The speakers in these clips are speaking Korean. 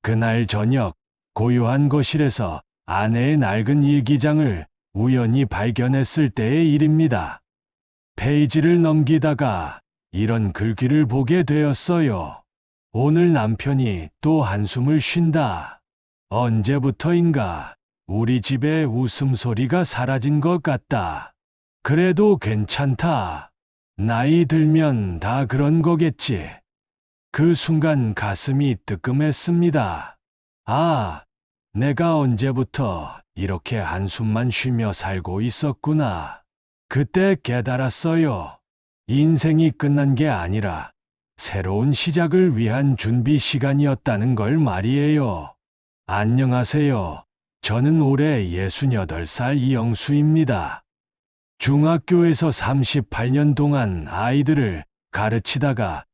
그날 저녁 고요한 거실에서 아내의 낡은 일기장을 우연히 발견했을 때의 일입니다. 페이지를 넘기다가 이런 글귀를 보게 되었어요. 오늘 남편이 또 한숨을 쉰다. 언제부터인가 우리 집에 웃음소리가 사라진 것 같다. 그래도 괜찮다. 나이 들면 다 그런 거겠지. 그 순간 가슴이 뜨끔했습니다. 아, 내가 언제부터 이렇게 한숨만 쉬며 살고 있었구나. 그때 깨달았어요. 인생이 끝난 게 아니라 새로운 시작을 위한 준비 시간이었다는 걸 말이에요. 안녕하세요. 저는 올해 68살 이영수입니다. 중학교에서 38년 동안 아이들을 가르치다가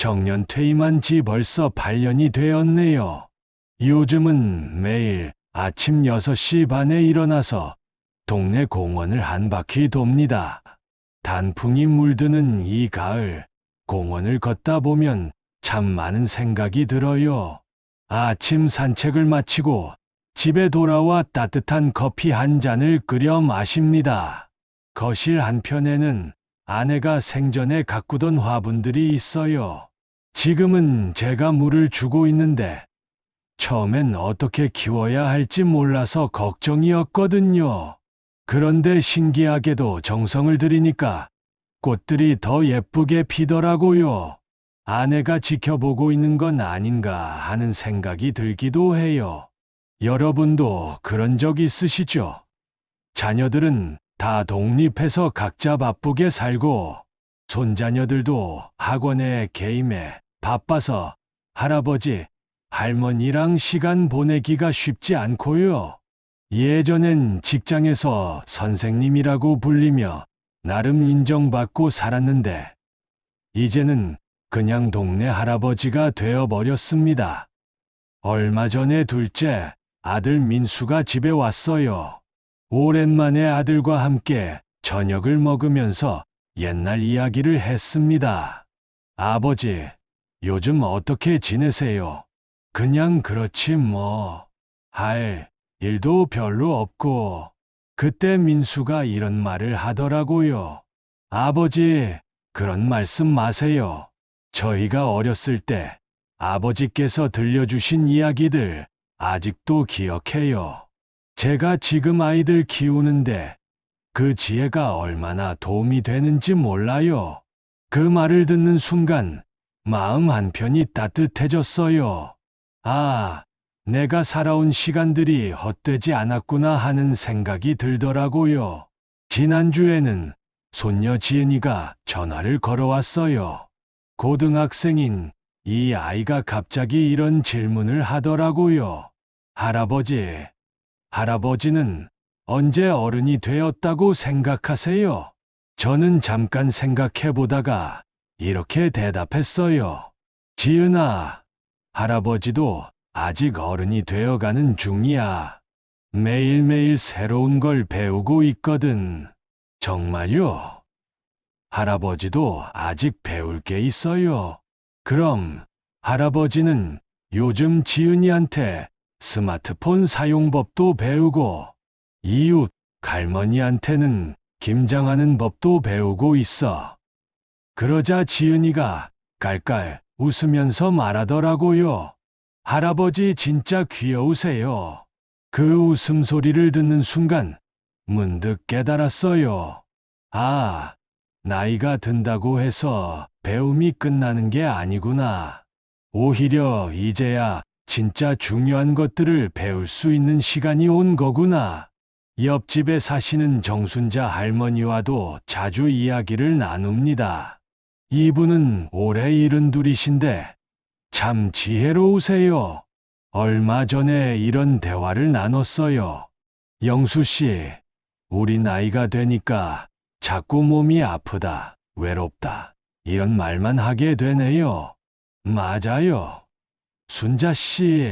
정년 퇴임한 지 벌써 8년이 되었네요. 요즘은 매일 아침 6시 반에 일어나서 동네 공원을 한 바퀴 돕니다. 단풍이 물드는 이 가을, 공원을 걷다 보면 참 많은 생각이 들어요. 아침 산책을 마치고 집에 돌아와 따뜻한 커피 한 잔을 끓여 마십니다. 거실 한편에는 아내가 생전에 가꾸던 화분들이 있어요. 지금은 제가 물을 주고 있는데 처음엔 어떻게 키워야 할지 몰라서 걱정이었거든요. 그런데 신기하게도 정성을 들이니까 꽃들이 더 예쁘게 피더라고요. 아내가 지켜보고 있는 건 아닌가 하는 생각이 들기도 해요. 여러분도 그런 적 있으시죠? 자녀들은 다 독립해서 각자 바쁘게 살고 손자녀들도 학원에 개임해 바빠서 할아버지, 할머니랑 시간 보내기가 쉽지 않고요. 예전엔 직장에서 선생님이라고 불리며 나름 인정받고 살았는데 이제는 그냥 동네 할아버지가 되어버렸습니다. 얼마 전에 둘째 아들 민수가 집에 왔어요. 오랜만에 아들과 함께 저녁을 먹으면서 옛날 이야기를 했습니다. 아버지, 요즘 어떻게 지내세요? 그냥 그렇지 뭐. 할 일도 별로 없고. 그때 민수가 이런 말을 하더라고요. 아버지, 그런 말씀 마세요. 저희가 어렸을 때 아버지께서 들려주신 이야기들 아직도 기억해요. 제가 지금 아이들 키우는데 그 지혜가 얼마나 도움이 되는지 몰라요. 그 말을 듣는 순간 마음 한편이 따뜻해졌어요. 아, 내가 살아온 시간들이 헛되지 않았구나 하는 생각이 들더라고요. 지난주에는 손녀 지은이가 전화를 걸어왔어요. 고등학생인 이 아이가 갑자기 이런 질문을 하더라고요. 할아버지, 할아버지는 언제 어른이 되었다고 생각하세요? 저는 잠깐 생각해보다가 이렇게 대답했어요. 지은아, 할아버지도 아직 어른이 되어가는 중이야. 매일매일 새로운 걸 배우고 있거든. 정말요? 할아버지도 아직 배울 게 있어요. 그럼 할아버지는 요즘 지은이한테 스마트폰 사용법도 배우고 이웃 갈머니한테는 김장하는 법도 배우고 있어. 그러자 지은이가 깔깔 웃으면서 말하더라고요. 할아버지 진짜 귀여우세요. 그 웃음소리를 듣는 순간 문득 깨달았어요. 아, 나이가 든다고 해서 배움이 끝나는 게 아니구나. 오히려 이제야 진짜 중요한 것들을 배울 수 있는 시간이 온 거구나. 옆집에 사시는 정순자 할머니와도 자주 이야기를 나눕니다. 이분은 올해 72이신데 참 지혜로우세요. 얼마 전에 이런 대화를 나눴어요. 영수 씨, 우리 나이가 되니까 자꾸 몸이 아프다, 외롭다, 이런 말만 하게 되네요. 맞아요. 순자 씨,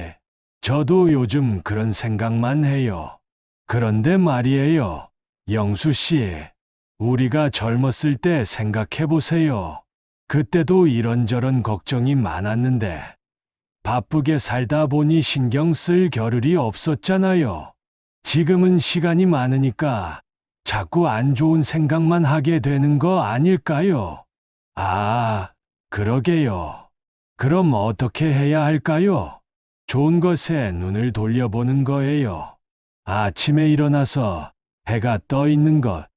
저도 요즘 그런 생각만 해요. 그런데 말이에요. 영수 씨, 우리가 젊었을 때 생각해 보세요. 그때도 이런저런 걱정이 많았는데 바쁘게 살다 보니 신경 쓸 겨를이 없었잖아요. 지금은 시간이 많으니까 자꾸 안 좋은 생각만 하게 되는 거 아닐까요? 아, 그러게요. 그럼 어떻게 해야 할까요? 좋은 것에 눈을 돌려보는 거예요. 아침에 일어나서 해가 떠 있는 것,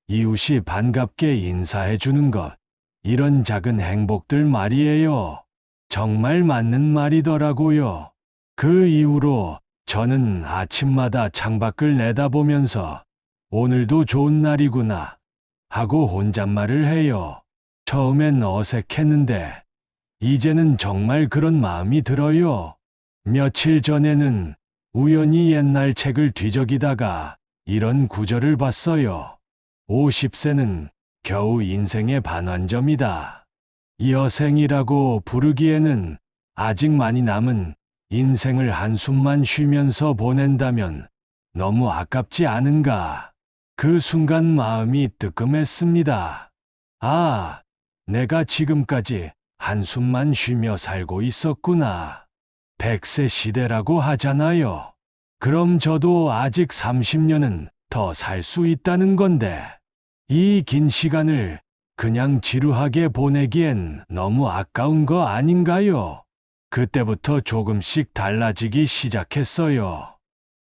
이웃이 반갑게 인사해 주는 것, 이런 작은 행복들 말이에요. 정말 맞는 말이더라고요. 그 이후로 저는 아침마다 창밖을 내다보면서 오늘도 좋은 날이구나 하고 혼잣말을 해요. 처음엔 어색했는데 이제는 정말 그런 마음이 들어요. 며칠 전에는 우연히 옛날 책을 뒤적이다가 이런 구절을 봤어요. 50세는 겨우 인생의 반환점이다. 여생이라고 부르기에는 아직 많이 남은 인생을 한숨만 쉬면서 보낸다면 너무 아깝지 않은가. 그 순간 마음이 뜨끔했습니다. 아, 내가 지금까지 한숨만 쉬며 살고 있었구나. 100세 시대라고 하잖아요. 그럼 저도 아직 30년은 더 살 수 있다는 건데, 이 긴 시간을 그냥 지루하게 보내기엔 너무 아까운 거 아닌가요? 그때부터 조금씩 달라지기 시작했어요.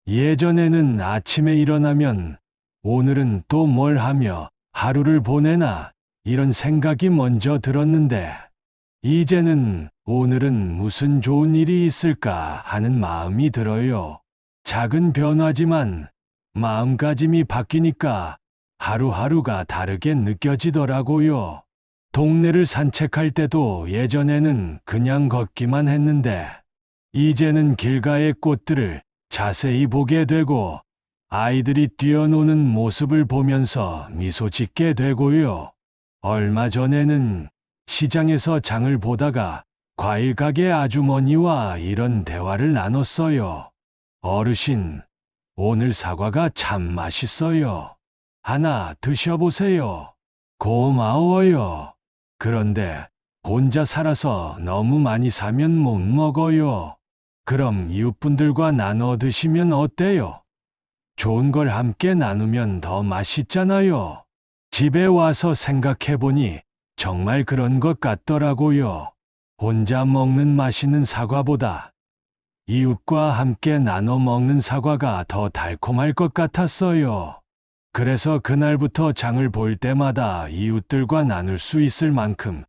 예전에는 아침에 일어나면 오늘은 또 뭘 하며 하루를 보내나 이런 생각이 먼저 들었는데, 이제는 오늘은 무슨 좋은 일이 있을까 하는 마음이 들어요. 작은 변화지만 마음가짐이 바뀌니까 하루하루가 다르게 느껴지더라고요. 동네를 산책할 때도 예전에는 그냥 걷기만 했는데, 이제는 길가의 꽃들을 자세히 보게 되고, 아이들이 뛰어노는 모습을 보면서 미소 짓게 되고요. 얼마 전에는 시장에서 장을 보다가 과일 가게 아주머니와 이런 대화를 나눴어요. 어르신, 오늘 사과가 참 맛있어요. 하나 드셔보세요. 고마워요. 그런데 혼자 살아서 너무 많이 사면 못 먹어요. 그럼 이웃분들과 나눠 드시면 어때요? 좋은 걸 함께 나누면 더 맛있잖아요. 집에 와서 생각해보니 정말 그런 것 같더라고요. 혼자 먹는 맛있는 사과보다 이웃과 함께 나눠 먹는 사과가 더 달콤할 것 같았어요. 그래서 그날부터 장을 볼 때마다 이웃들과 나눌 수 있을 만큼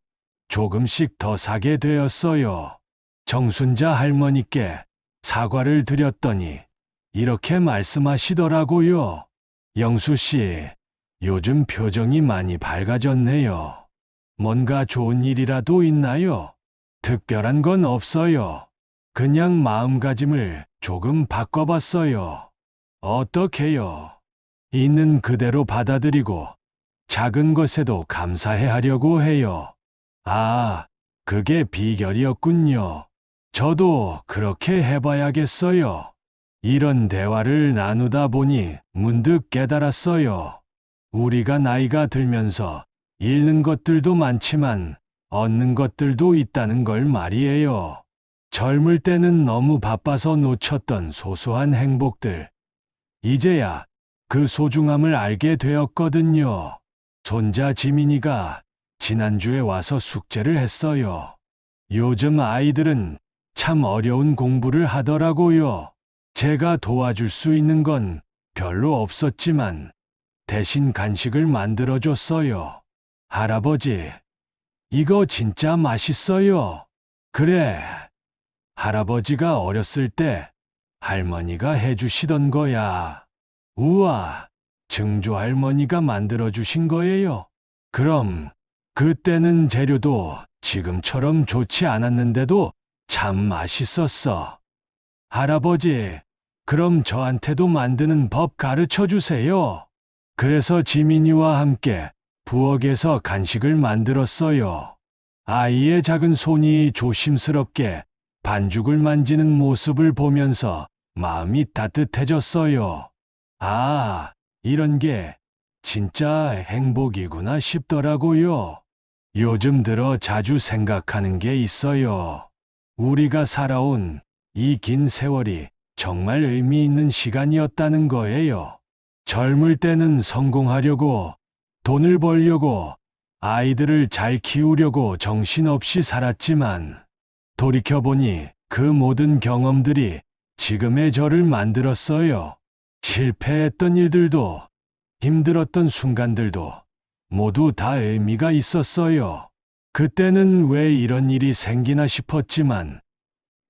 조금씩 더 사게 되었어요. 정순자 할머니께 사과를 드렸더니 이렇게 말씀하시더라고요. 영수 씨, 요즘 표정이 많이 밝아졌네요. 뭔가 좋은 일이라도 있나요? 특별한 건 없어요. 그냥 마음가짐을 조금 바꿔봤어요. 어떻게요? 있는 그대로 받아들이고 작은 것에도 감사해 하려고 해요. 아, 그게 비결이었군요. 저도 그렇게 해봐야겠어요. 이런 대화를 나누다 보니 문득 깨달았어요. 우리가 나이가 들면서 잃는 것들도 많지만 얻는 것들도 있다는 걸 말이에요. 젊을 때는 너무 바빠서 놓쳤던 소소한 행복들. 이제야 그 소중함을 알게 되었거든요. 손자 지민이가 지난주에 와서 숙제를 했어요. 요즘 아이들은 참 어려운 공부를 하더라고요. 제가 도와줄 수 있는 건 별로 없었지만 대신 간식을 만들어줬어요. 할아버지, 이거 진짜 맛있어요. 그래. 할아버지가 어렸을 때 할머니가 해주시던 거야. 우와, 증조 할머니가 만들어주신 거예요. 그럼 그때는 재료도 지금처럼 좋지 않았는데도 참 맛있었어. 할아버지, 그럼 저한테도 만드는 법 가르쳐 주세요. 그래서 지민이와 함께 부엌에서 간식을 만들었어요. 아이의 작은 손이 조심스럽게 반죽을 만지는 모습을 보면서 마음이 따뜻해졌어요. 아, 이런 게 진짜 행복이구나 싶더라고요. 요즘 들어 자주 생각하는 게 있어요. 우리가 살아온 이 긴 세월이 정말 의미 있는 시간이었다는 거예요. 젊을 때는 성공하려고, 돈을 벌려고, 아이들을 잘 키우려고 정신없이 살았지만, 돌이켜보니 그 모든 경험들이 지금의 저를 만들었어요. 실패했던 일들도, 힘들었던 순간들도 모두 다 의미가 있었어요. 그때는 왜 이런 일이 생기나 싶었지만,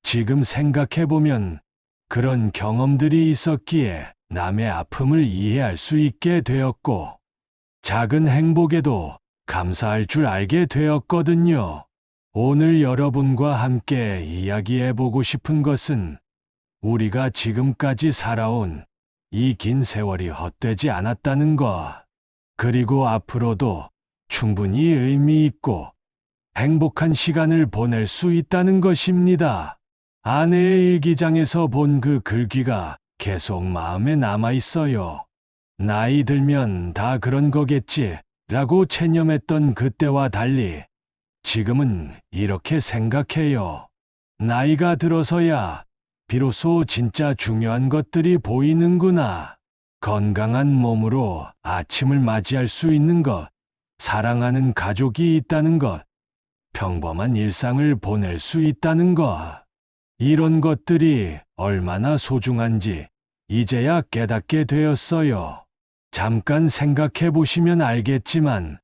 지금 생각해보면 그런 경험들이 있었기에 남의 아픔을 이해할 수 있게 되었고, 작은 행복에도 감사할 줄 알게 되었거든요. 오늘 여러분과 함께 이야기해보고 싶은 것은 우리가 지금까지 살아온 이 긴 세월이 헛되지 않았다는 것, 그리고 앞으로도 충분히 의미 있고 행복한 시간을 보낼 수 있다는 것입니다. 아내의 일기장에서 본 그 글귀가 계속 마음에 남아 있어요. 나이 들면 다 그런 거겠지 라고 체념했던 그때와 달리 지금은 이렇게 생각해요. 나이가 들어서야 비로소 진짜 중요한 것들이 보이는구나. 건강한 몸으로 아침을 맞이할 수 있는 것, 사랑하는 가족이 있다는 것, 평범한 일상을 보낼 수 있다는 것. 이런 것들이 얼마나 소중한지 이제야 깨닫게 되었어요. 잠깐 생각해 보시면 알겠지만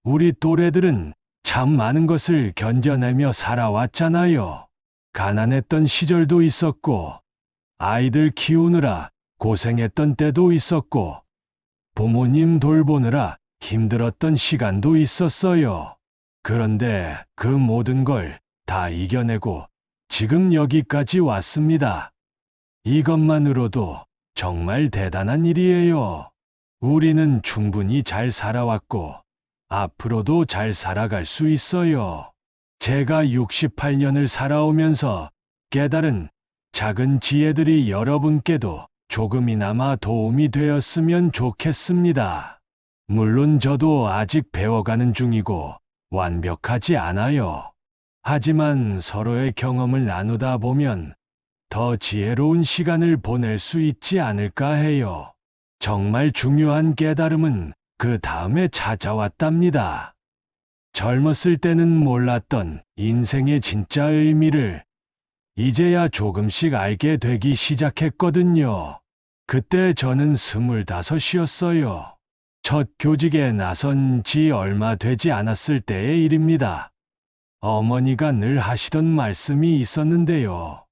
우리 또래들은 참 많은 것을 견뎌내며 살아왔잖아요. 가난했던 시절도 있었고, 아이들 키우느라 고생했던 때도 있었고, 부모님 돌보느라 힘들었던 시간도 있었어요. 그런데 그 모든 걸 다 이겨내고 지금 여기까지 왔습니다. 이것만으로도 정말 대단한 일이에요. 우리는 충분히 잘 살아왔고, 앞으로도 잘 살아갈 수 있어요. 제가 68년을 살아오면서 깨달은 작은 지혜들이 여러분께도 조금이나마 도움이 되었으면 좋겠습니다. 물론 저도 아직 배워가는 중이고 완벽하지 않아요. 하지만 서로의 경험을 나누다 보면 더 지혜로운 시간을 보낼 수 있지 않을까 해요. 정말 중요한 깨달음은 그 다음에 찾아왔답니다. 젊었을 때는 몰랐던 인생의 진짜 의미를 이제야 조금씩 알게 되기 시작했거든요. 그때 저는 25이었어요. 첫 교직에 나선 지 얼마 되지 않았을 때의 일입니다. 어머니가 늘 하시던 말씀이 있었는데요.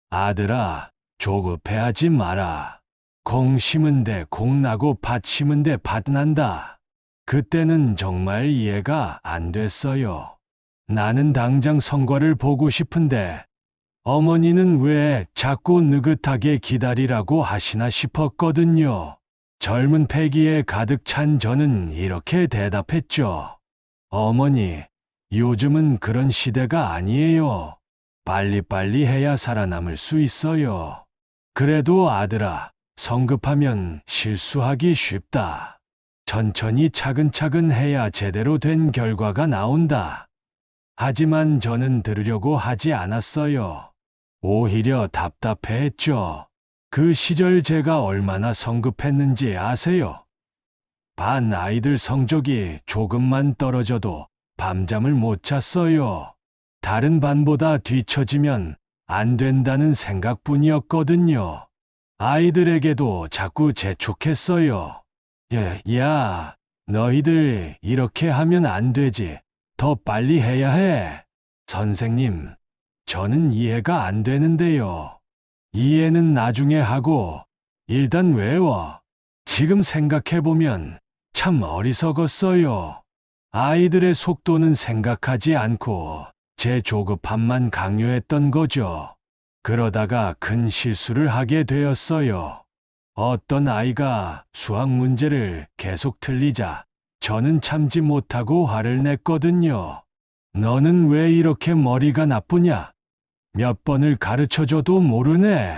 아들아, 조급해하지 마라. 공 심은 데 공 나고 밭 심은 데 밭 난다. 그때는 정말 이해가 안 됐어요. 나는 당장 성과를 보고 싶은데 어머니는 왜 자꾸 느긋하게 기다리라고 하시나 싶었거든요. 젊은 패기에 가득 찬 저는 이렇게 대답했죠. 어머니, 요즘은 그런 시대가 아니에요. 빨리빨리 해야 살아남을 수 있어요. 그래도 아들아, 성급하면 실수하기 쉽다. 천천히 차근차근 해야 제대로 된 결과가 나온다. 하지만 저는 들으려고 하지 않았어요. 오히려 답답해했죠. 그 시절 제가 얼마나 성급했는지 아세요? 반 아이들 성적이 조금만 떨어져도 밤잠을 못 잤어요. 다른 반보다 뒤처지면 안 된다는 생각뿐이었거든요. 아이들에게도 자꾸 재촉했어요. 야, 너희들 이렇게 하면 안 되지. 더 빨리 해야 해. 선생님, 저는 이해가 안 되는데요. 이해는 나중에 하고 일단 외워. 지금 생각해보면 참 어리석었어요. 아이들의 속도는 생각하지 않고 제 조급함만 강요했던 거죠. 그러다가 큰 실수를 하게 되었어요. 어떤 아이가 수학 문제를 계속 틀리자 저는 참지 못하고 화를 냈거든요. 너는 왜 이렇게 머리가 나쁘냐? 몇 번을 가르쳐줘도 모르네.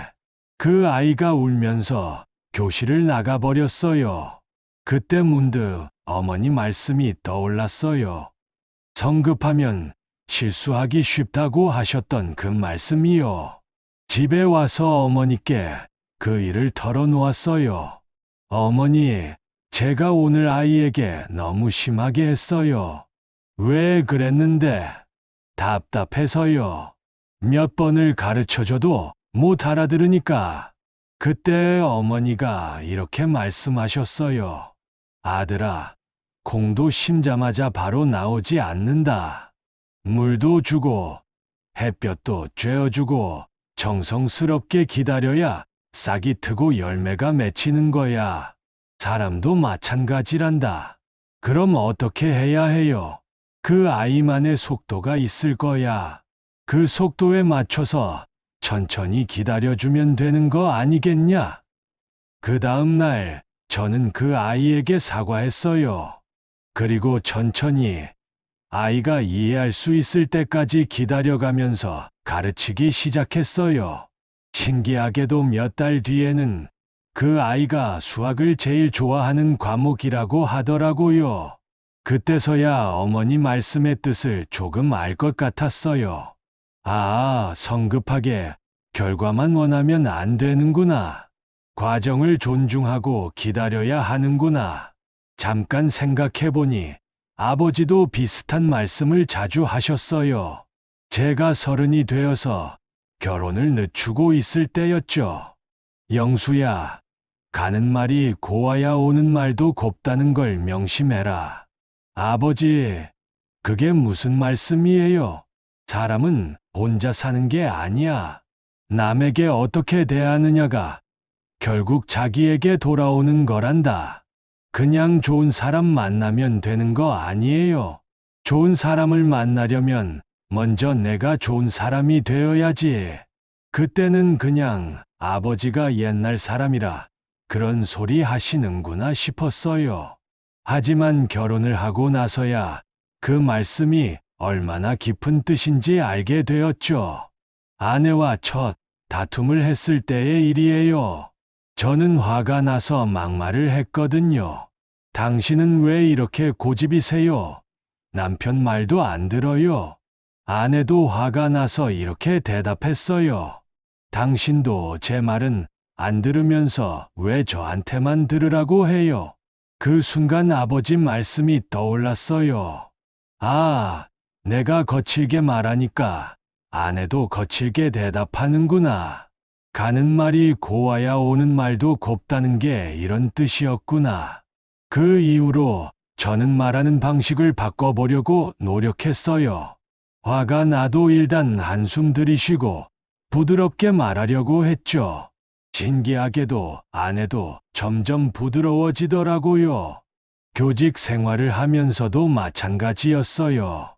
그 아이가 울면서 교실을 나가버렸어요. 그때 문득 어머니 말씀이 떠올랐어요. 성급하면 실수하기 쉽다고 하셨던 그 말씀이요. 집에 와서 어머니께 그 일을 털어놓았어요. 어머니, 제가 오늘 아이에게 너무 심하게 했어요. 왜 그랬는데? 답답해서요. 몇 번을 가르쳐줘도 못 알아들으니까. 그때 어머니가 이렇게 말씀하셨어요. 아들아, 콩도 심자마자 바로 나오지 않는다. 물도 주고, 햇볕도 쬐어주고, 정성스럽게 기다려야 싹이 트고 열매가 맺히는 거야. 사람도 마찬가지란다. 그럼 어떻게 해야 해요? 그 아이만의 속도가 있을 거야. 그 속도에 맞춰서 천천히 기다려주면 되는 거 아니겠냐? 그 다음 날 저는 그 아이에게 사과했어요. 그리고 천천히 아이가 이해할 수 있을 때까지 기다려가면서 가르치기 시작했어요. 신기하게도 몇 달 뒤에는 그 아이가 수학을 제일 좋아하는 과목이라고 하더라고요. 그때서야 어머니 말씀의 뜻을 조금 알 것 같았어요. 아, 성급하게 결과만 원하면 안 되는구나. 과정을 존중하고 기다려야 하는구나. 잠깐 생각해보니 아버지도 비슷한 말씀을 자주 하셨어요. 제가 30이 되어서 결혼을 늦추고 있을 때였죠. 영수야, 가는 말이 고와야 오는 말도 곱다는 걸 명심해라. 아버지, 그게 무슨 말씀이에요? 사람은 혼자 사는 게 아니야. 남에게 어떻게 대하느냐가 결국 자기에게 돌아오는 거란다. 그냥 좋은 사람 만나면 되는 거 아니에요. 좋은 사람을 만나려면 먼저 내가 좋은 사람이 되어야지. 그때는 그냥 아버지가 옛날 사람이라 그런 소리 하시는구나 싶었어요. 하지만 결혼을 하고 나서야 그 말씀이 얼마나 깊은 뜻인지 알게 되었죠. 아내와 첫 다툼을 했을 때의 일이에요. 저는 화가 나서 막말을 했거든요. 당신은 왜 이렇게 고집이세요? 남편 말도 안 들어요. 아내도 화가 나서 이렇게 대답했어요. 당신도 제 말은 안 들으면서 왜 저한테만 들으라고 해요? 그 순간 아버지 말씀이 떠올랐어요. 아, 내가 거칠게 말하니까 아내도 거칠게 대답하는구나. 가는 말이 고와야 오는 말도 곱다는 게 이런 뜻이었구나. 그 이후로 저는 말하는 방식을 바꿔보려고 노력했어요. 화가 나도 일단 한숨 들이쉬고 부드럽게 말하려고 했죠. 신기하게도 아내도 점점 부드러워지더라고요. 교직 생활을 하면서도 마찬가지였어요.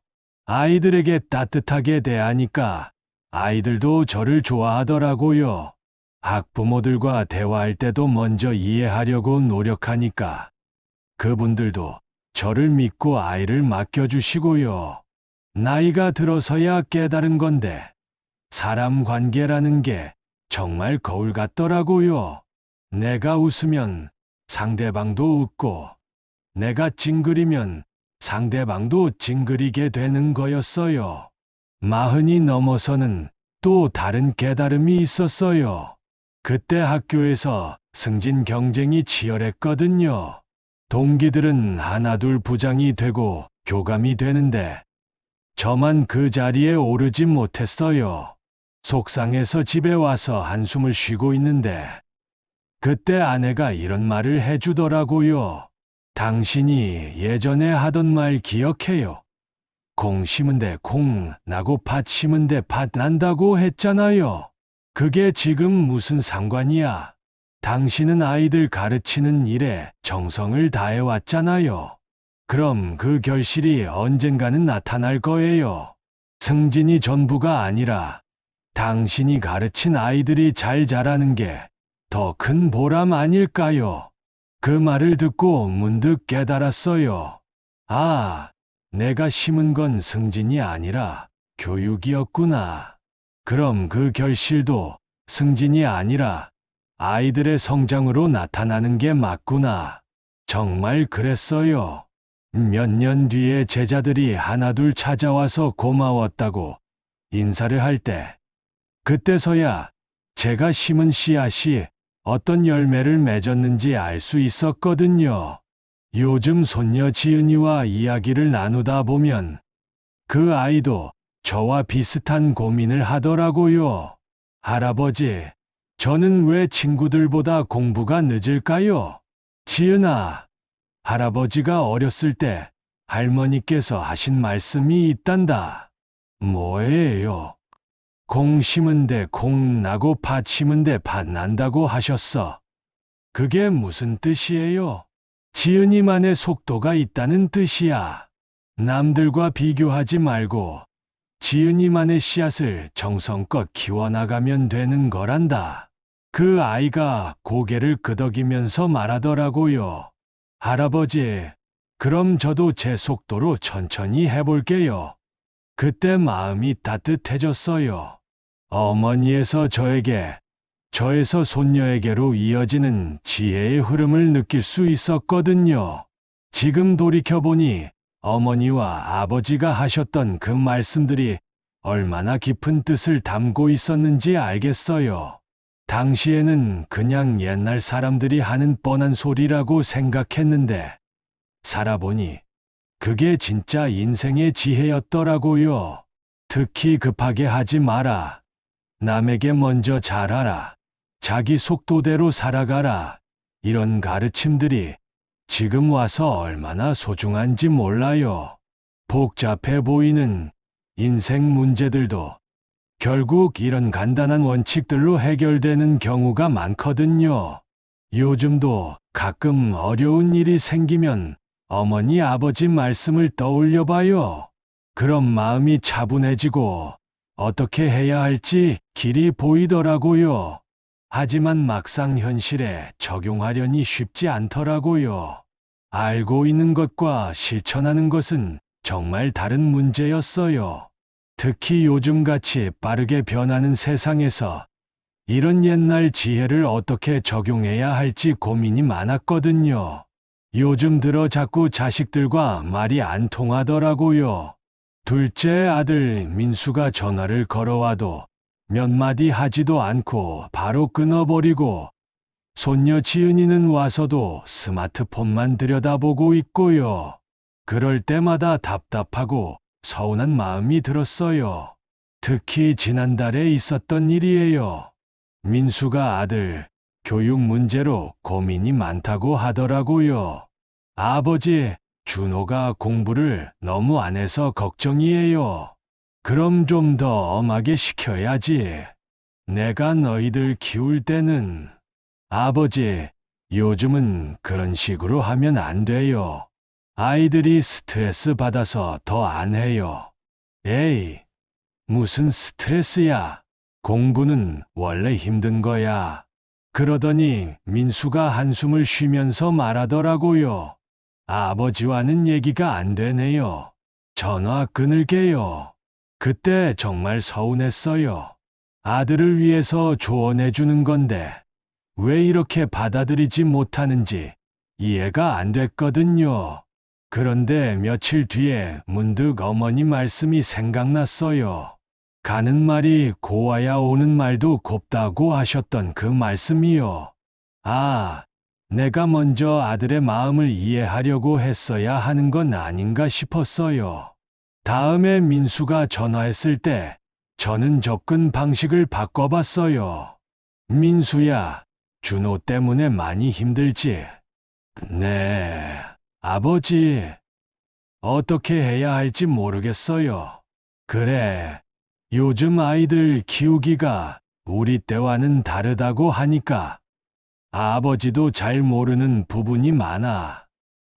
아이들에게 따뜻하게 대하니까 아이들도 저를 좋아하더라고요. 학부모들과 대화할 때도 먼저 이해하려고 노력하니까 그분들도 저를 믿고 아이를 맡겨주시고요. 나이가 들어서야 깨달은 건데 사람 관계라는 게 정말 거울 같더라고요. 내가 웃으면 상대방도 웃고 내가 찡그리면 상대방도 찡그리게 되는 거였어요. 40이 넘어서는 또 다른 깨달음이 있었어요. 그때 학교에서 승진 경쟁이 치열했거든요. 동기들은 하나둘 부장이 되고 교감이 되는데 저만 그 자리에 오르지 못했어요. 속상해서 집에 와서 한숨을 쉬고 있는데 그때 아내가 이런 말을 해주더라고요. 당신이 예전에 하던 말 기억해요. 콩 심은데 콩 나고 팥 심은데 팥 난다고 했잖아요. 그게 지금 무슨 상관이야. 당신은 아이들 가르치는 일에 정성을 다해왔잖아요. 그럼 그 결실이 언젠가는 나타날 거예요. 승진이 전부가 아니라 당신이 가르친 아이들이 잘 자라는 게 더 큰 보람 아닐까요? 그 말을 듣고 문득 깨달았어요. 아, 내가 심은 건 승진이 아니라 교육이었구나. 그럼 그 결실도 승진이 아니라 아이들의 성장으로 나타나는 게 맞구나. 정말 그랬어요. 몇 년 뒤에 제자들이 하나둘 찾아와서 고마웠다고 인사를 할 때, 그때서야 제가 심은 씨앗이 어떤 열매를 맺었는지 알 수 있었거든요. 요즘 손녀 지은이와 이야기를 나누다 보면 그 아이도 저와 비슷한 고민을 하더라고요. 할아버지, 저는 왜 친구들보다 공부가 늦을까요? 지은아, 할아버지가 어렸을 때 할머니께서 하신 말씀이 있단다. 뭐예요? 공 심은데 공 나고 밭 심은데 밭 난다고 하셨어. 그게 무슨 뜻이에요? 지은이만의 속도가 있다는 뜻이야. 남들과 비교하지 말고 지은이만의 씨앗을 정성껏 키워나가면 되는 거란다. 그 아이가 고개를 끄덕이면서 말하더라고요. 할아버지, 그럼 저도 제 속도로 천천히 해볼게요. 그때 마음이 따뜻해졌어요. 어머니에서 저에게, 저에서 손녀에게로 이어지는 지혜의 흐름을 느낄 수 있었거든요. 지금 돌이켜보니 어머니와 아버지가 하셨던 그 말씀들이 얼마나 깊은 뜻을 담고 있었는지 알겠어요. 당시에는 그냥 옛날 사람들이 하는 뻔한 소리라고 생각했는데, 살아보니 그게 진짜 인생의 지혜였더라고요. 특히 급하게 하지 마라. 남에게 먼저 잘하라. 자기 속도대로 살아가라. 이런 가르침들이 지금 와서 얼마나 소중한지 몰라요. 복잡해 보이는 인생 문제들도 결국 이런 간단한 원칙들로 해결되는 경우가 많거든요. 요즘도 가끔 어려운 일이 생기면 어머니 아버지 말씀을 떠올려 봐요. 그럼 마음이 차분해지고 어떻게 해야 할지 길이 보이더라고요. 하지만 막상 현실에 적용하려니 쉽지 않더라고요. 알고 있는 것과 실천하는 것은 정말 다른 문제였어요. 특히 요즘같이 빠르게 변하는 세상에서 이런 옛날 지혜를 어떻게 적용해야 할지 고민이 많았거든요. 요즘 들어 자꾸 자식들과 말이 안 통하더라고요. 둘째 아들 민수가 전화를 걸어와도 몇 마디 하지도 않고 바로 끊어버리고, 손녀 지은이는 와서도 스마트폰만 들여다보고 있고요. 그럴 때마다 답답하고 서운한 마음이 들었어요. 특히 지난달에 있었던 일이에요. 민수가 아들 교육 문제로 고민이 많다고 하더라고요. 아버지, 준호가 공부를 너무 안 해서 걱정이에요. 그럼 좀 더 엄하게 시켜야지. 내가 너희들 키울 때는. 아버지, 요즘은 그런 식으로 하면 안 돼요. 아이들이 스트레스 받아서 더 안 해요. 에이, 무슨 스트레스야. 공부는 원래 힘든 거야. 그러더니 민수가 한숨을 쉬면서 말하더라고요. 아버지와는 얘기가 안 되네요. 전화 끊을게요. 그때 정말 서운했어요. 아들을 위해서 조언해주는 건데 왜 이렇게 받아들이지 못하는지 이해가 안 됐거든요. 그런데 며칠 뒤에 문득 어머니 말씀이 생각났어요. 가는 말이 고와야 오는 말도 곱다고 하셨던 그 말씀이요. 아, 내가 먼저 아들의 마음을 이해하려고 했어야 하는 건 아닌가 싶었어요. 다음에 민수가 전화했을 때 저는 접근 방식을 바꿔봤어요. 민수야, 준호 때문에 많이 힘들지? 네, 아버지. 어떻게 해야 할지 모르겠어요. 그래, 요즘 아이들 키우기가 우리 때와는 다르다고 하니까 아버지도 잘 모르는 부분이 많아.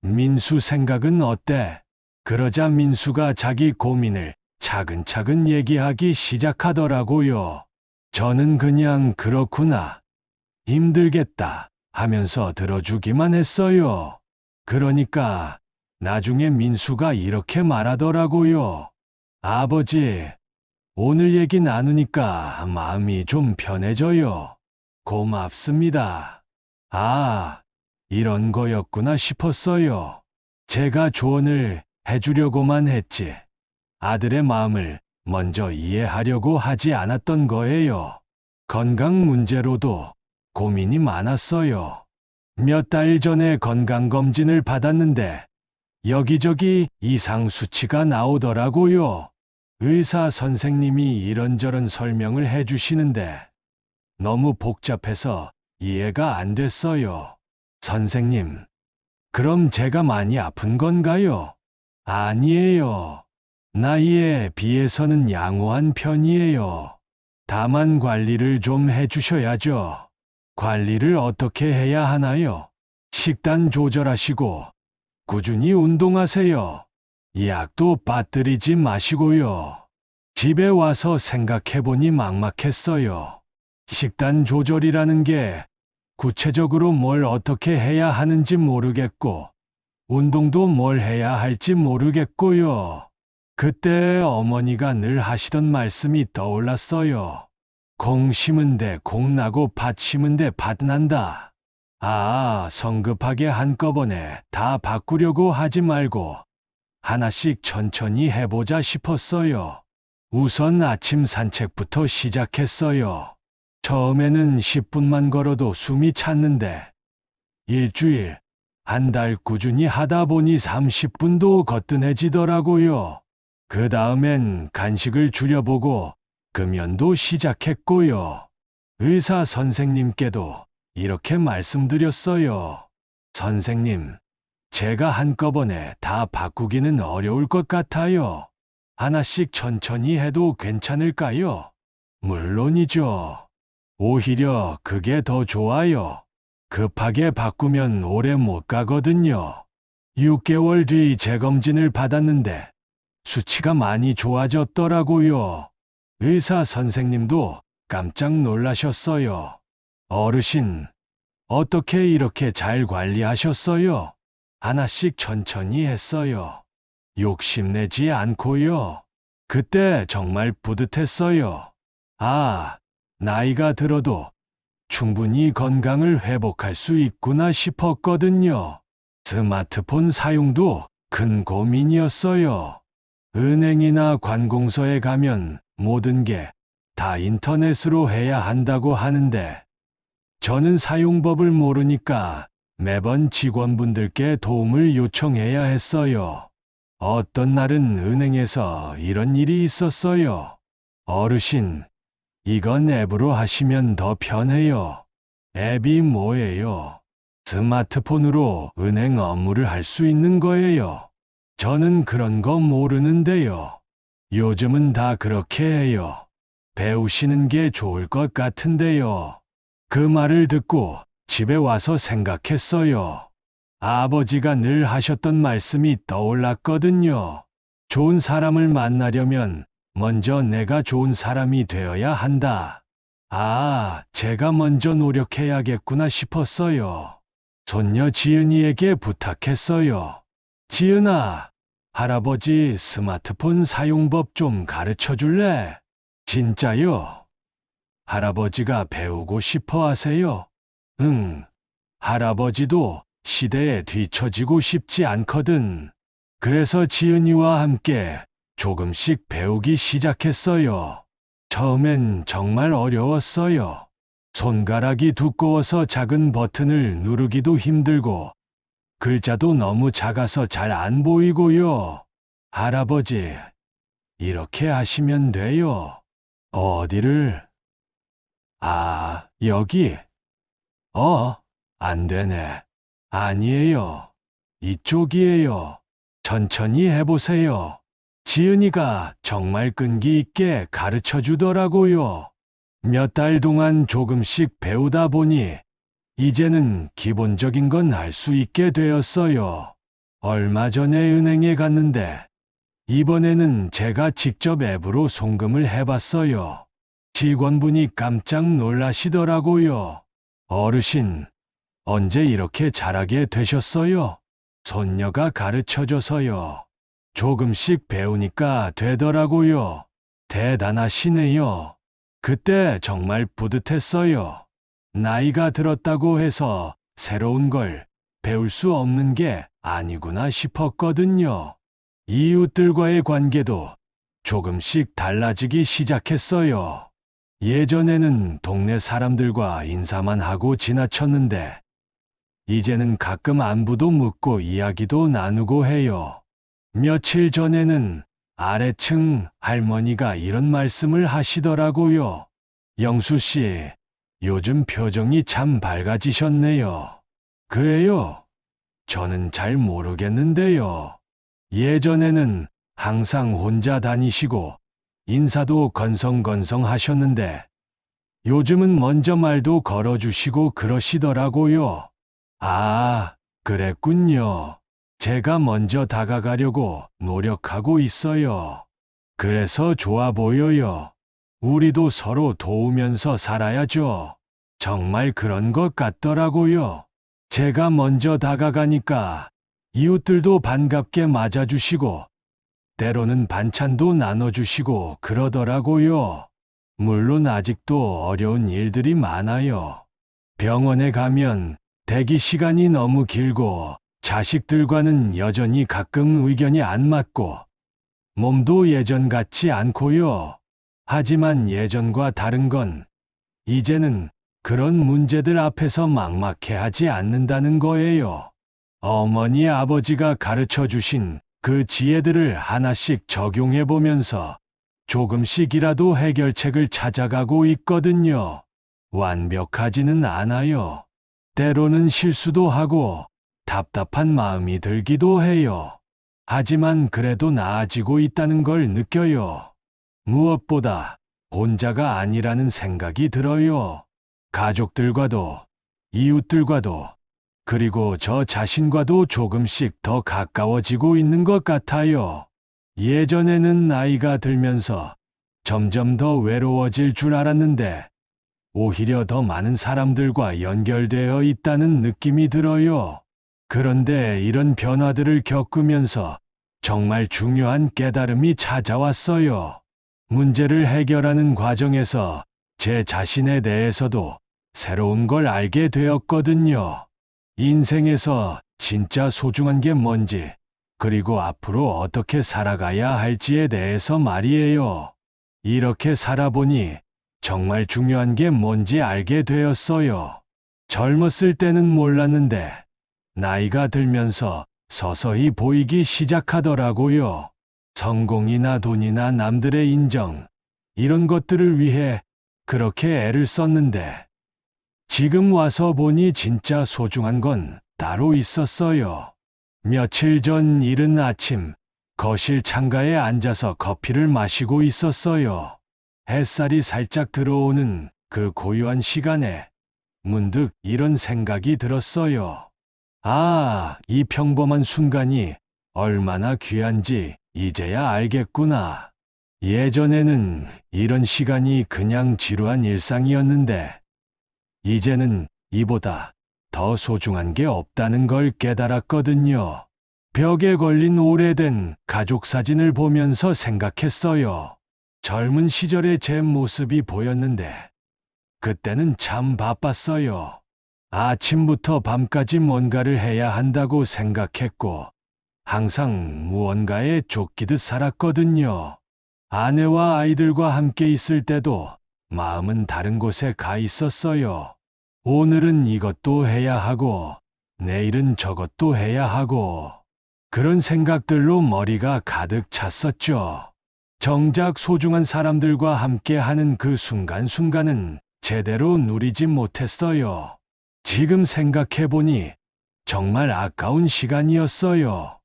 민수 생각은 어때? 그러자 민수가 자기 고민을 차근차근 얘기하기 시작하더라고요. 저는 그냥 그렇구나, 힘들겠다 하면서 들어주기만 했어요. 그러니까 나중에 민수가 이렇게 말하더라고요. 아버지, 오늘 얘기 나누니까 마음이 좀 편해져요. 고맙습니다. 아, 이런 거였구나 싶었어요. 제가 조언을 해주려고만 했지. 아들의 마음을 먼저 이해하려고 하지 않았던 거예요. 건강 문제로도 고민이 많았어요. 몇 달 전에 건강검진을 받았는데 여기저기 이상 수치가 나오더라고요. 의사 선생님이 이런저런 설명을 해주시는데 너무 복잡해서 이해가 안 됐어요. 선생님, 그럼 제가 많이 아픈 건가요? 아니에요. 나이에 비해서는 양호한 편이에요. 다만 관리를 좀 해주셔야죠. 관리를 어떻게 해야 하나요? 식단 조절하시고 꾸준히 운동하세요. 약도 빠뜨리지 마시고요. 집에 와서 생각해보니 막막했어요. 식단 조절이라는 게 구체적으로 뭘 어떻게 해야 하는지 모르겠고, 운동도 뭘 해야 할지 모르겠고요. 그때 어머니가 늘 하시던 말씀이 떠올랐어요. 공 심은데 공 나고 밭 심은데 밭 난다. 성급하게 한꺼번에 다 바꾸려고 하지 말고 하나씩 천천히 해보자 싶었어요. 우선 아침 산책부터 시작했어요. 처음에는 10분만 걸어도 숨이 찼는데 일주일, 한 달 꾸준히 하다 보니 30분도 거뜬해지더라고요. 그 다음엔 간식을 줄여보고 금연도 시작했고요. 의사 선생님께도 이렇게 말씀드렸어요. 선생님, 제가 한꺼번에 다 바꾸기는 어려울 것 같아요. 하나씩 천천히 해도 괜찮을까요? 물론이죠. 오히려 그게 더 좋아요. 급하게 바꾸면 오래 못 가거든요. 6개월 뒤 재검진을 받았는데 수치가 많이 좋아졌더라고요. 의사 선생님도 깜짝 놀라셨어요. 어르신, 어떻게 이렇게 잘 관리하셨어요? 하나씩 천천히 했어요. 욕심내지 않고요. 그때 정말 뿌듯했어요. 나이가 들어도 충분히 건강을 회복할 수 있구나 싶었거든요. 스마트폰 사용도 큰 고민이었어요. 은행이나 관공서에 가면 모든 게 다 인터넷으로 해야 한다고 하는데 저는 사용법을 모르니까 매번 직원분들께 도움을 요청해야 했어요. 어떤 날은 은행에서 이런 일이 있었어요. 어르신, 이건 앱으로 하시면 더 편해요. 앱이 뭐예요? 스마트폰으로 은행 업무를 할 수 있는 거예요. 저는 그런 거 모르는데요. 요즘은 다 그렇게 해요. 배우시는 게 좋을 것 같은데요. 그 말을 듣고 집에 와서 생각했어요. 아버지가 늘 하셨던 말씀이 떠올랐거든요. 좋은 사람을 만나려면 먼저 내가 좋은 사람이 되어야 한다. 제가 먼저 노력해야겠구나 싶었어요. 손녀 지은이에게 부탁했어요. 지은아, 할아버지 스마트폰 사용법 좀 가르쳐 줄래? 진짜요? 할아버지가 배우고 싶어 하세요? 응. 할아버지도 시대에 뒤처지고 싶지 않거든. 그래서 지은이와 함께 조금씩 배우기 시작했어요. 처음엔 정말 어려웠어요. 손가락이 두꺼워서 작은 버튼을 누르기도 힘들고, 글자도 너무 작아서 잘 안 보이고요. 할아버지, 이렇게 하시면 돼요. 어디를? 여기. 안 되네. 아니에요. 이쪽이에요. 천천히 해보세요. 지은이가 정말 끈기 있게 가르쳐 주더라고요. 몇 달 동안 조금씩 배우다 보니 이제는 기본적인 건 할 수 있게 되었어요. 얼마 전에 은행에 갔는데 이번에는 제가 직접 앱으로 송금을 해봤어요. 직원분이 깜짝 놀라시더라고요. 어르신, 언제 이렇게 잘하게 되셨어요? 손녀가 가르쳐줘서요. 조금씩 배우니까 되더라고요. 대단하시네요. 그때 정말 뿌듯했어요. 나이가 들었다고 해서 새로운 걸 배울 수 없는 게 아니구나 싶었거든요. 이웃들과의 관계도 조금씩 달라지기 시작했어요. 예전에는 동네 사람들과 인사만 하고 지나쳤는데, 이제는 가끔 안부도 묻고 이야기도 나누고 해요. 며칠 전에는 아래층 할머니가 이런 말씀을 하시더라고요. 영수 씨, 요즘 표정이 참 밝아지셨네요. 그래요? 저는 잘 모르겠는데요. 예전에는 항상 혼자 다니시고 인사도 건성건성 하셨는데 요즘은 먼저 말도 걸어주시고 그러시더라고요. 아, 그랬군요. 제가 먼저 다가가려고 노력하고 있어요. 그래서 좋아 보여요. 우리도 서로 도우면서 살아야죠. 정말 그런 것 같더라고요. 제가 먼저 다가가니까 이웃들도 반갑게 맞아주시고, 때로는 반찬도 나눠주시고 그러더라고요. 물론 아직도 어려운 일들이 많아요. 병원에 가면 대기 시간이 너무 길고, 자식들과는 여전히 가끔 의견이 안 맞고, 몸도 예전 같지 않고요. 하지만 예전과 다른 건 이제는 그런 문제들 앞에서 막막해 하지 않는다는 거예요. 어머니 아버지가 가르쳐 주신 그 지혜들을 하나씩 적용해 보면서 조금씩이라도 해결책을 찾아가고 있거든요. 완벽하지는 않아요. 때로는 실수도 하고 답답한 마음이 들기도 해요. 하지만 그래도 나아지고 있다는 걸 느껴요. 무엇보다 혼자가 아니라는 생각이 들어요. 가족들과도, 이웃들과도, 그리고 저 자신과도 조금씩 더 가까워지고 있는 것 같아요. 예전에는 나이가 들면서 점점 더 외로워질 줄 알았는데, 오히려 더 많은 사람들과 연결되어 있다는 느낌이 들어요. 그런데 이런 변화들을 겪으면서 정말 중요한 깨달음이 찾아왔어요. 문제를 해결하는 과정에서 제 자신에 대해서도 새로운 걸 알게 되었거든요. 인생에서 진짜 소중한 게 뭔지, 그리고 앞으로 어떻게 살아가야 할지에 대해서 말이에요. 이렇게 살아보니 정말 중요한 게 뭔지 알게 되었어요. 젊었을 때는 몰랐는데, 나이가 들면서 서서히 보이기 시작하더라고요. 성공이나 돈이나 남들의 인정, 이런 것들을 위해 그렇게 애를 썼는데, 지금 와서 보니 진짜 소중한 건 따로 있었어요. 며칠 전 이른 아침, 거실 창가에 앉아서 커피를 마시고 있었어요. 햇살이 살짝 들어오는 그 고요한 시간에 문득 이런 생각이 들었어요. 아, 이 평범한 순간이 얼마나 귀한지 이제야 알겠구나. 예전에는 이런 시간이 그냥 지루한 일상이었는데, 이제는 이보다 더 소중한 게 없다는 걸 깨달았거든요. 벽에 걸린 오래된 가족 사진을 보면서 생각했어요. 젊은 시절의 제 모습이 보였는데, 그때는 참 바빴어요. 아침부터 밤까지 뭔가를 해야 한다고 생각했고, 항상 무언가에 쫓기듯 살았거든요. 아내와 아이들과 함께 있을 때도 마음은 다른 곳에 가 있었어요. 오늘은 이것도 해야 하고, 내일은 저것도 해야 하고, 그런 생각들로 머리가 가득 찼었죠. 정작 소중한 사람들과 함께 하는 그 순간순간은 제대로 누리지 못했어요. 지금 생각해보니 정말 아까운 시간이었어요.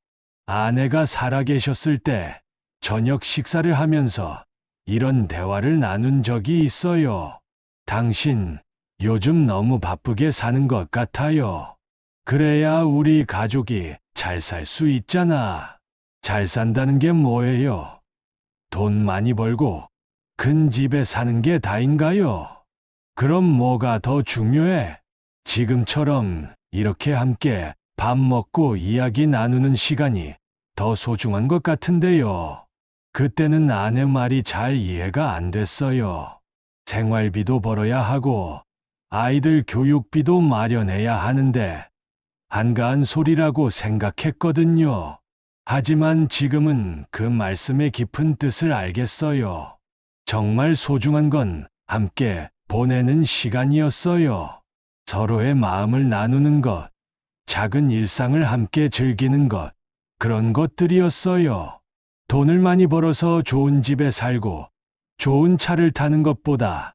아내가 살아계셨을 때 저녁 식사를 하면서 이런 대화를 나눈 적이 있어요. 당신, 요즘 너무 바쁘게 사는 것 같아요. 그래야 우리 가족이 잘 살 수 있잖아. 잘 산다는 게 뭐예요? 돈 많이 벌고 큰 집에 사는 게 다인가요? 그럼 뭐가 더 중요해? 지금처럼 이렇게 함께 밥 먹고 이야기 나누는 시간이 더 소중한 것 같은데요. 그때는 아내 말이 잘 이해가 안 됐어요. 생활비도 벌어야 하고 아이들 교육비도 마련해야 하는데 한가한 소리라고 생각했거든요. 하지만 지금은 그 말씀의 깊은 뜻을 알겠어요. 정말 소중한 건 함께 보내는 시간이었어요. 서로의 마음을 나누는 것, 작은 일상을 함께 즐기는 것, 그런 것들이었어요. 돈을 많이 벌어서 좋은 집에 살고 좋은 차를 타는 것보다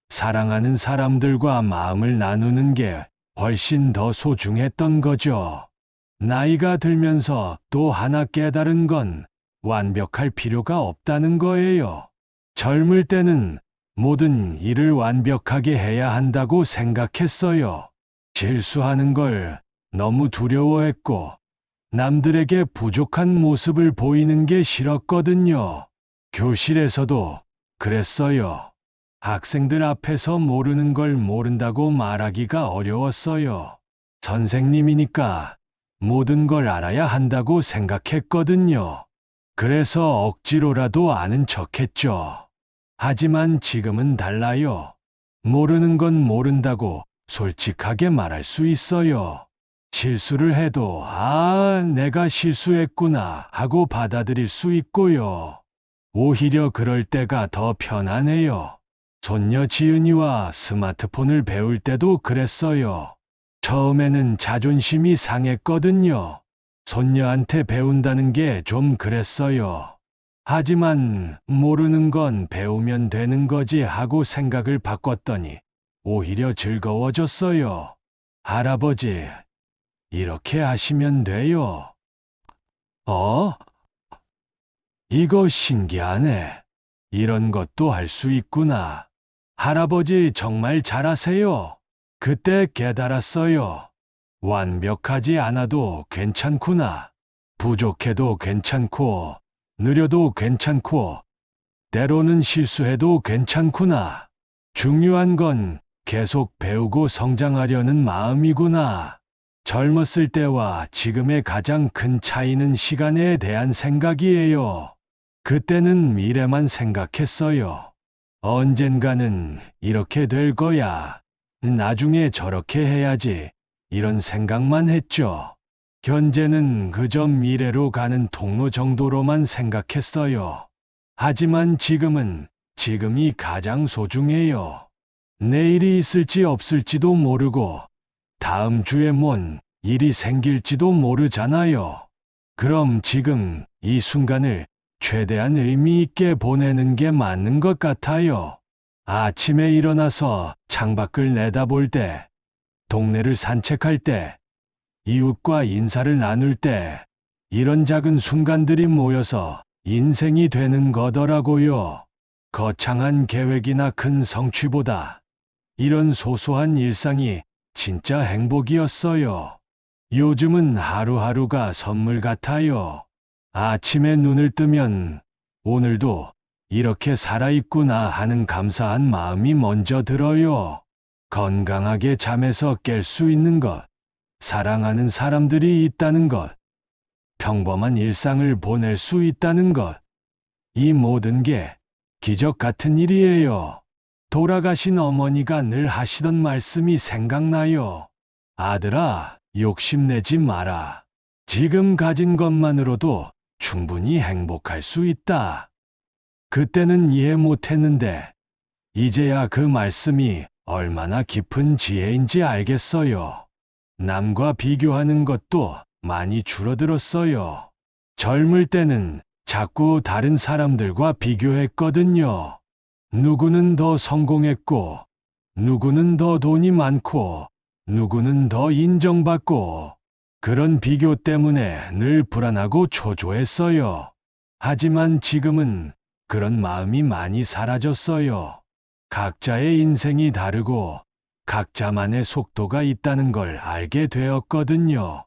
사랑하는 사람들과 마음을 나누는 게 훨씬 더 소중했던 거죠. 나이가 들면서 또 하나 깨달은 건 완벽할 필요가 없다는 거예요. 젊을 때는 모든 일을 완벽하게 해야 한다고 생각했어요. 실수하는 걸 너무 두려워했고 남들에게 부족한 모습을 보이는 게 싫었거든요. 교실에서도 그랬어요. 학생들 앞에서 모르는 걸 모른다고 말하기가 어려웠어요. 선생님이니까 모든 걸 알아야 한다고 생각했거든요. 그래서 억지로라도 아는 척했죠. 하지만 지금은 달라요. 모르는 건 모른다고 솔직하게 말할 수 있어요. 실수를 해도 내가 실수했구나 하고 받아들일 수 있고요. 오히려 그럴 때가 더 편하네요. 손녀 지은이와 스마트폰을 배울 때도 그랬어요. 처음에는 자존심이 상했거든요. 손녀한테 배운다는 게 좀 그랬어요. 하지만 모르는 건 배우면 되는 거지 하고 생각을 바꿨더니 오히려 즐거워졌어요. 할아버지, 이렇게 하시면 돼요. 이거 신기하네. 이런 것도 할 수 있구나. 할아버지 정말 잘하세요. 그때 깨달았어요. 완벽하지 않아도 괜찮구나. 부족해도 괜찮고, 느려도 괜찮고, 때로는 실수해도 괜찮구나. 중요한 건 계속 배우고 성장하려는 마음이구나. 젊었을 때와 지금의 가장 큰 차이는 시간에 대한 생각이에요. 그때는 미래만 생각했어요. 언젠가는 이렇게 될 거야. 나중에 저렇게 해야지. 이런 생각만 했죠. 현재는 그저 미래로 가는 통로 정도로만 생각했어요. 하지만 지금이 가장 소중해요. 내일이 있을지 없을지도 모르고 다음 주에 뭔 일이 생길지도 모르잖아요. 그럼 지금 이 순간을 최대한 의미 있게 보내는 게 맞는 것 같아요. 아침에 일어나서 창밖을 내다볼 때, 동네를 산책할 때, 이웃과 인사를 나눌 때, 이런 작은 순간들이 모여서 인생이 되는 거더라고요. 거창한 계획이나 큰 성취보다 이런 소소한 일상이 진짜 행복이었어요. 요즘은 하루하루가 선물 같아요. 아침에 눈을 뜨면 오늘도 이렇게 살아있구나 하는 감사한 마음이 먼저 들어요. 건강하게 잠에서 깰 수 있는 것, 사랑하는 사람들이 있다는 것, 평범한 일상을 보낼 수 있다는 것, 이 모든 게 기적 같은 일이에요. 돌아가신 어머니가 늘 하시던 말씀이 생각나요. 아들아, 욕심내지 마라. 지금 가진 것만으로도 충분히 행복할 수 있다. 그때는 이해 못했는데, 이제야 그 말씀이 얼마나 깊은 지혜인지 알겠어요. 남과 비교하는 것도 많이 줄어들었어요. 젊을 때는 자꾸 다른 사람들과 비교했거든요. 누구는 더 성공했고, 누구는 더 돈이 많고, 누구는 더 인정받고, 그런 비교 때문에 늘 불안하고 초조했어요. 하지만 지금은 그런 마음이 많이 사라졌어요. 각자의 인생이 다르고, 각자만의 속도가 있다는 걸 알게 되었거든요.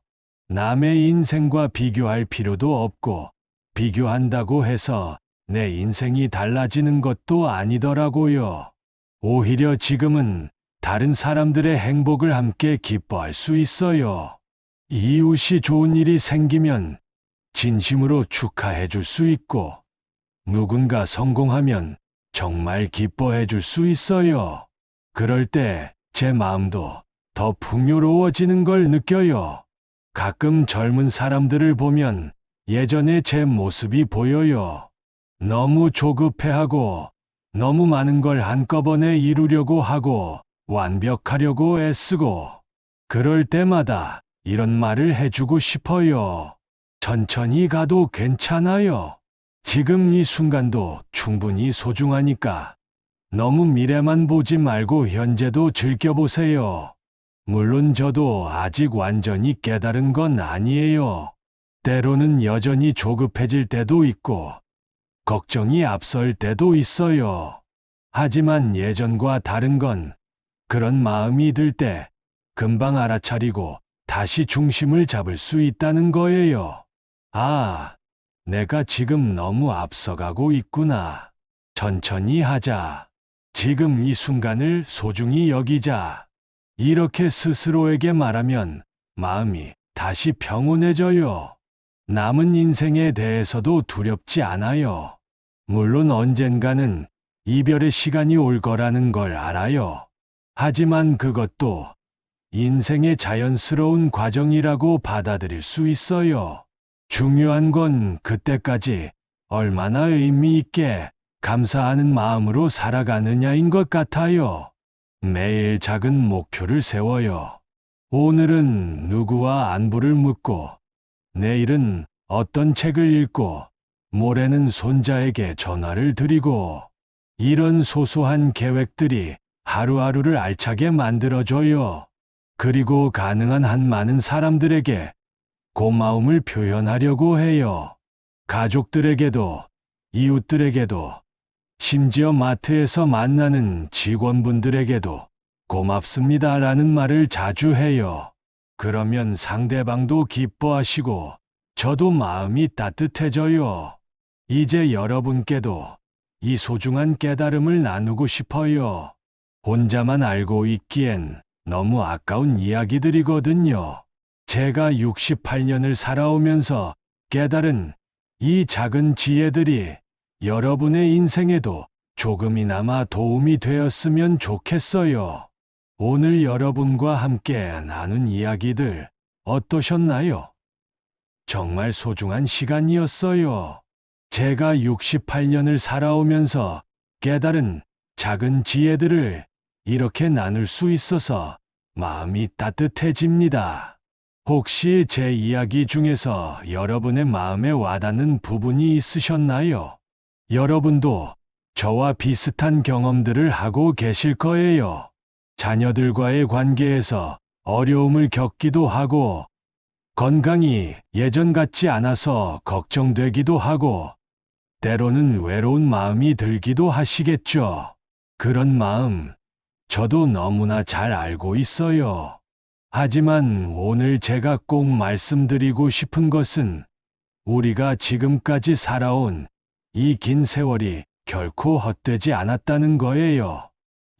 남의 인생과 비교할 필요도 없고, 비교한다고 해서 내 인생이 달라지는 것도 아니더라고요. 오히려 지금은 다른 사람들의 행복을 함께 기뻐할 수 있어요. 이웃이 좋은 일이 생기면 진심으로 축하해 줄 수 있고, 누군가 성공하면 정말 기뻐해 줄 수 있어요. 그럴 때 제 마음도 더 풍요로워지는 걸 느껴요. 가끔 젊은 사람들을 보면 예전의 제 모습이 보여요. 너무 조급해하고 너무 많은 걸 한꺼번에 이루려고 하고 완벽하려고 애쓰고 그럴 때마다 이런 말을 해주고 싶어요. 천천히 가도 괜찮아요. 지금 이 순간도 충분히 소중하니까 너무 미래만 보지 말고 현재도 즐겨보세요. 물론 저도 아직 완전히 깨달은 건 아니에요. 때로는 여전히 조급해질 때도 있고 걱정이 앞설 때도 있어요. 하지만 예전과 다른 건 그런 마음이 들 때 금방 알아차리고 다시 중심을 잡을 수 있다는 거예요. 아, 내가 지금 너무 앞서가고 있구나. 천천히 하자. 지금 이 순간을 소중히 여기자. 이렇게 스스로에게 말하면 마음이 다시 평온해져요. 남은 인생에 대해서도 두렵지 않아요. 물론 언젠가는 이별의 시간이 올 거라는 걸 알아요. 하지만 그것도 인생의 자연스러운 과정이라고 받아들일 수 있어요. 중요한 건 그때까지 얼마나 의미 있게 감사하는 마음으로 살아가느냐인 것 같아요. 매일 작은 목표를 세워요. 오늘은 누구와 안부를 묻고, 내일은 어떤 책을 읽고, 모레는 손자에게 전화를 드리고, 이런 소소한 계획들이 하루하루를 알차게 만들어줘요. 그리고 가능한 한 많은 사람들에게 고마움을 표현하려고 해요. 가족들에게도, 이웃들에게도, 심지어 마트에서 만나는 직원분들에게도 고맙습니다라는 말을 자주 해요. 그러면 상대방도 기뻐하시고 저도 마음이 따뜻해져요. 이제 여러분께도 이 소중한 깨달음을 나누고 싶어요. 혼자만 알고 있기엔 너무 아까운 이야기들이거든요. 제가 68년을 살아오면서 깨달은 이 작은 지혜들이 여러분의 인생에도 조금이나마 도움이 되었으면 좋겠어요. 오늘 여러분과 함께 나눈 이야기들 어떠셨나요? 정말 소중한 시간이었어요. 제가 68년을 살아오면서 깨달은 작은 지혜들을 이렇게 나눌 수 있어서 마음이 따뜻해집니다. 혹시 제 이야기 중에서 여러분의 마음에 와닿는 부분이 있으셨나요? 여러분도 저와 비슷한 경험들을 하고 계실 거예요. 자녀들과의 관계에서 어려움을 겪기도 하고, 건강이 예전 같지 않아서 걱정되기도 하고, 때로는 외로운 마음이 들기도 하시겠죠. 그런 마음, 저도 너무나 잘 알고 있어요. 하지만 오늘 제가 꼭 말씀드리고 싶은 것은 우리가 지금까지 살아온 이 긴 세월이 결코 헛되지 않았다는 거예요.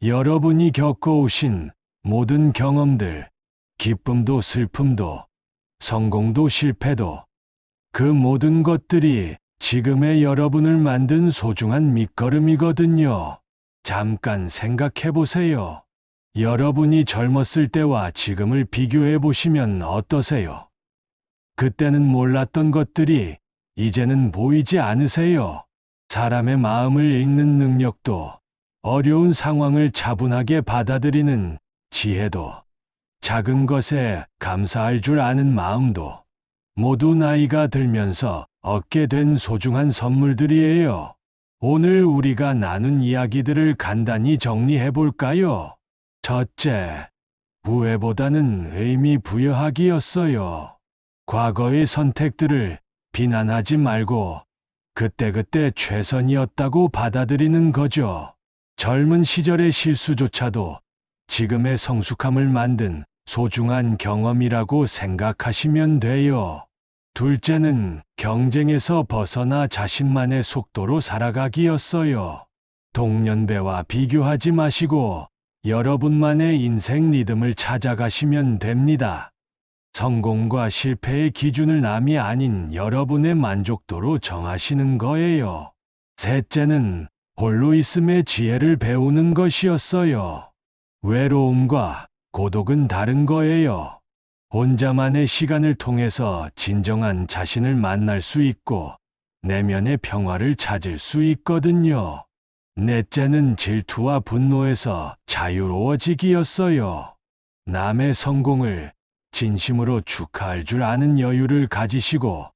여러분이 겪어오신 모든 경험들, 기쁨도 슬픔도, 성공도 실패도, 그 모든 것들이 지금의 여러분을 만든 소중한 밑거름이거든요. 잠깐 생각해 보세요. 여러분이 젊었을 때와 지금을 비교해 보시면 어떠세요? 그때는 몰랐던 것들이 이제는 보이지 않으세요? 사람의 마음을 읽는 능력도, 어려운 상황을 차분하게 받아들이는 지혜도, 작은 것에 감사할 줄 아는 마음도 모두 나이가 들면서 얻게 된 소중한 선물들이에요. 오늘 우리가 나눈 이야기들을 간단히 정리해 볼까요? 첫째, 후회보다는 의미 부여하기였어요. 과거의 선택들을 비난하지 말고 그때그때 최선이었다고 받아들이는 거죠. 젊은 시절의 실수조차도 지금의 성숙함을 만든 소중한 경험이라고 생각하시면 돼요. 둘째는 경쟁에서 벗어나 자신만의 속도로 살아가기였어요. 동년배와 비교하지 마시고 여러분만의 인생 리듬을 찾아가시면 됩니다. 성공과 실패의 기준을 남이 아닌 여러분의 만족도로 정하시는 거예요. 셋째는 홀로 있음의 지혜를 배우는 것이었어요. 외로움과 고독은 다른 거예요. 혼자만의 시간을 통해서 진정한 자신을 만날 수 있고 내면의 평화를 찾을 수 있거든요. 넷째는 질투와 분노에서 자유로워지기였어요. 남의 성공을 진심으로 축하할 줄 아는 여유를 가지시고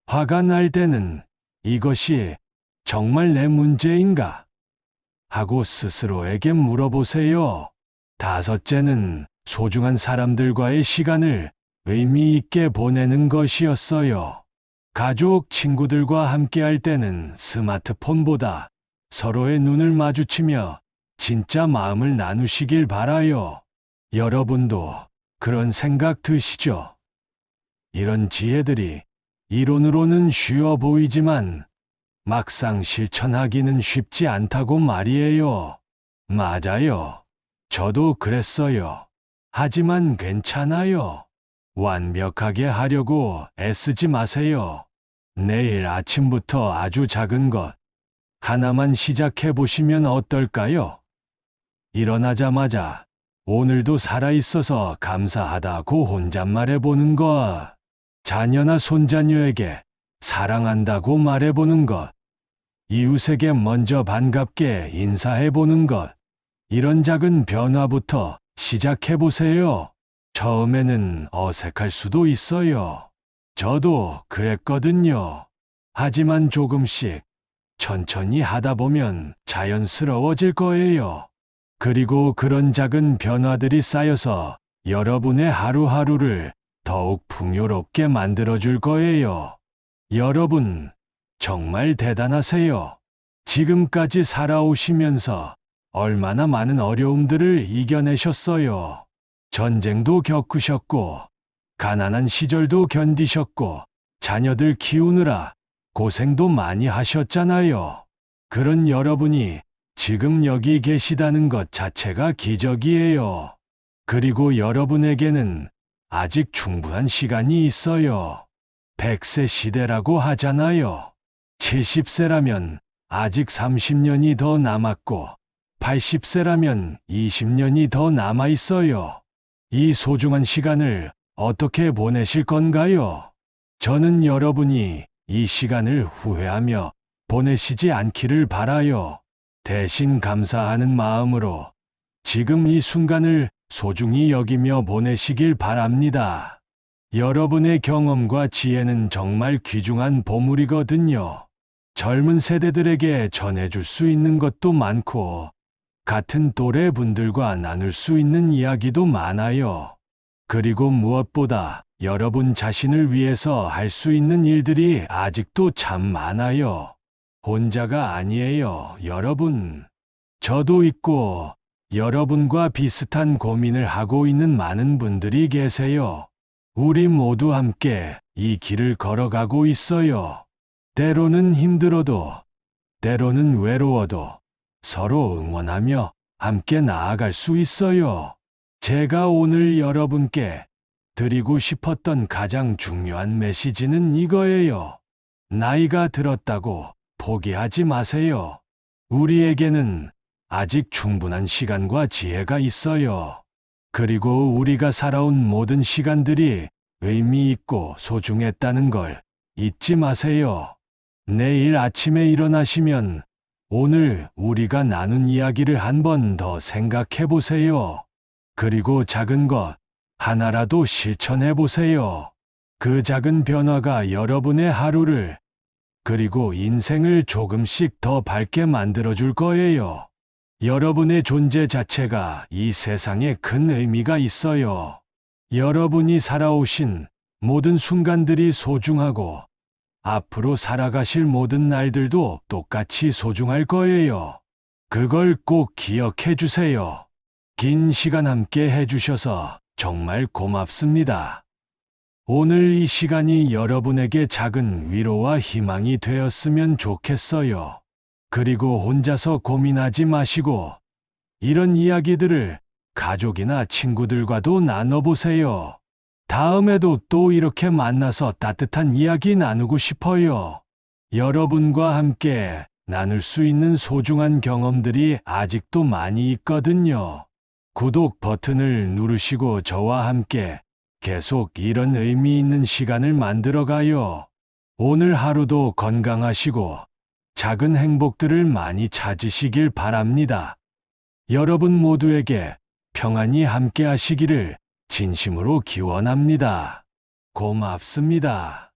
화가 날 때는 이것이 정말 내 문제인가? 하고 스스로에게 물어보세요. 다섯째는 소중한 사람들과의 시간을 의미 있게 보내는 것이었어요. 가족, 친구들과 함께할 때는 스마트폰보다 서로의 눈을 마주치며 진짜 마음을 나누시길 바라요. 여러분도 그런 생각 드시죠? 이런 지혜들이 이론으로는 쉬워 보이지만 막상 실천하기는 쉽지 않다고 말이에요. 맞아요. 저도 그랬어요. 하지만 괜찮아요. 완벽하게 하려고 애쓰지 마세요. 내일 아침부터 아주 작은 것 하나만 시작해 보시면 어떨까요? 일어나자마자 오늘도 살아있어서 감사하다고 혼잣말해 보는 것. 자녀나 손자녀에게 사랑한다고 말해 보는 것. 이웃에게 먼저 반갑게 인사해 보는 것. 이런 작은 변화부터 시작해 보세요. 처음에는 어색할 수도 있어요. 저도 그랬거든요. 하지만 조금씩 천천히 하다 보면 자연스러워질 거예요. 그리고 그런 작은 변화들이 쌓여서 여러분의 하루하루를 더욱 풍요롭게 만들어줄 거예요. 여러분, 정말 대단하세요. 지금까지 살아오시면서 얼마나 많은 어려움들을 이겨내셨어요. 전쟁도 겪으셨고, 가난한 시절도 견디셨고, 자녀들 키우느라 고생도 많이 하셨잖아요. 그런 여러분이 지금 여기 계시다는 것 자체가 기적이에요. 그리고 여러분에게는 아직 충분한 시간이 있어요. 100세 시대라고 하잖아요. 70세라면 아직 30년이 더 남았고, 80세라면 20년이 더 남아 있어요. 이 소중한 시간을 어떻게 보내실 건가요? 저는 여러분이 이 시간을 후회하며 보내시지 않기를 바라요. 대신 감사하는 마음으로 지금 이 순간을 소중히 여기며 보내시길 바랍니다. 여러분의 경험과 지혜는 정말 귀중한 보물이거든요. 젊은 세대들에게 전해줄 수 있는 것도 많고, 같은 또래 분들과 나눌 수 있는 이야기도 많아요. 그리고 무엇보다 여러분 자신을 위해서 할 수 있는 일들이 아직도 참 많아요. 혼자가 아니에요, 여러분. 저도 있고, 여러분과 비슷한 고민을 하고 있는 많은 분들이 계세요. 우리 모두 함께 이 길을 걸어가고 있어요. 때로는 힘들어도, 때로는 외로워도 서로 응원하며 함께 나아갈 수 있어요. 제가 오늘 여러분께 드리고 싶었던 가장 중요한 메시지는 이거예요. 나이가 들었다고 포기하지 마세요. 우리에게는 아직 충분한 시간과 지혜가 있어요. 그리고 우리가 살아온 모든 시간들이 의미 있고 소중했다는 걸 잊지 마세요. 내일 아침에 일어나시면 오늘 우리가 나눈 이야기를 한 번 더 생각해 보세요. 그리고 작은 것 하나라도 실천해 보세요. 그 작은 변화가 여러분의 하루를 그리고 인생을 조금씩 더 밝게 만들어줄 거예요. 여러분의 존재 자체가 이 세상에 큰 의미가 있어요. 여러분이 살아오신 모든 순간들이 소중하고 앞으로 살아가실 모든 날들도 똑같이 소중할 거예요. 그걸 꼭 기억해 주세요. 긴 시간 함께 해주셔서 정말 고맙습니다. 오늘 이 시간이 여러분에게 작은 위로와 희망이 되었으면 좋겠어요. 그리고 혼자서 고민하지 마시고 이런 이야기들을 가족이나 친구들과도 나눠보세요. 다음에도 또 이렇게 만나서 따뜻한 이야기 나누고 싶어요. 여러분과 함께 나눌 수 있는 소중한 경험들이 아직도 많이 있거든요. 구독 버튼을 누르시고 저와 함께 계속 이런 의미 있는 시간을 만들어 가요. 오늘 하루도 건강하시고 작은 행복들을 많이 찾으시길 바랍니다. 여러분 모두에게 평안히 함께 하시기를 진심으로 기원합니다. 고맙습니다.